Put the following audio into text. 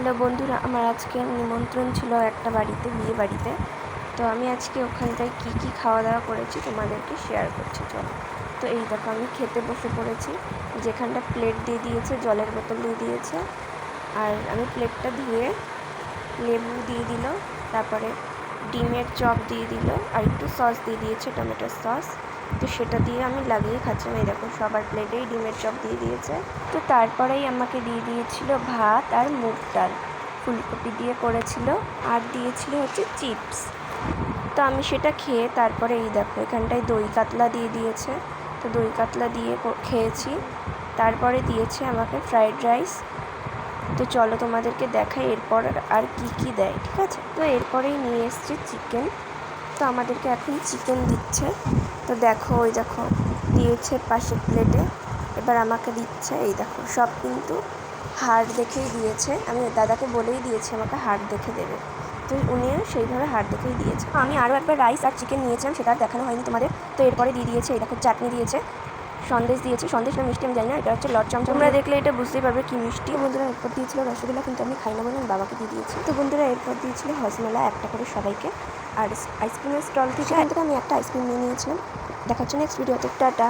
Hello বন্ধুরা, আমার আজকে নিমন্ত্রণ ছিল একটা বাড়িতে, বিয়ে বাড়িতে। তো আমি আজকে ওখানটায় কী খাওয়া দাওয়া করেছি তোমাদেরকে শেয়ার করছি। চলো, তো এই দেখো আমি খেতে বসে পড়েছি। যেখানটা প্লেট দিয়ে দিয়েছে, জলের বোতল দিয়ে দিয়েছে, আর আমি প্লেটটা ধুয়ে লেবু দিয়ে দিল, তারপরে ডিমের চপ দিয়ে দিল, আর একটু সস দিয়ে দিয়েছে, টমেটোর সস। তো সেটা দিয়ে আমি লাগিয়ে খাচ্ছিলাম। এই দেখো সবার প্লেটেই ডিমের চপ দিয়ে দিয়েছে। তো তারপরেই আমাকে দিয়ে দিয়েছিল ভাত আর মুগ ডাল, ফুলকপি দিয়ে করেছিল, আর দিয়েছিল হচ্ছে চিপস। তো আমি সেটা খেয়ে তারপরে এই দেখো এখানটায় দই কাতলা দিয়ে দিয়েছে। তো দই কাতলা দিয়ে খেয়েছি। তারপরে দিয়েছে আমাকে ফ্রাইড রাইস। তো চলো তোমাদেরকে দেখাই এরপর আর কি দেয়, ঠিক আছে? তো এরপরেই নিয়ে এসছে চিকেন। তো আমাদেরকে এখন চিকেন দিচ্ছে। তো দেখো ওই দেখো দিয়েছে পাশের প্লেটে, এবার আমাকে দিচ্ছে। এই দেখো সব কিন্তু হাড় দেখেই দিয়েছে। আমি দাদাকে বলেই দিয়েছি আমাকে হাড় দেখে দেবে, তো উনিও সেইভাবে হাড় দেখেই দিয়েছে। আমি আরও একবার রাইস আর চিকেন নিয়েছিলাম, সেটা আর দেখানো হয়নি তোমাদের। তো এরপরে দিয়ে দিয়েছে এই দেখো চাটনি দিয়েছে, সন্দেশ দিয়েছে। সন্দেশ না মিষ্টি আমি জানি না, এটা হচ্ছে লট চমচম। তোমরা দেখলে এটা বুঝতেই পারবে কি মিষ্টি। বন্ধুরা এরপর দিয়েছিল রসগোল্লা, কিন্তু আমি খাই না বলে আমি বাবাকে দিয়ে দিয়েছি। তো বন্ধুরা এরপর দিয়েছিল হজমেলা একটা করে সবাইকে, আর আইসক্রিমের স্টল থেকে আমি একটা আইসক্রিম নিয়ে নিয়েছিলাম। দেখাচ্ছি নেক্সট ভিডিওতে। টাটা।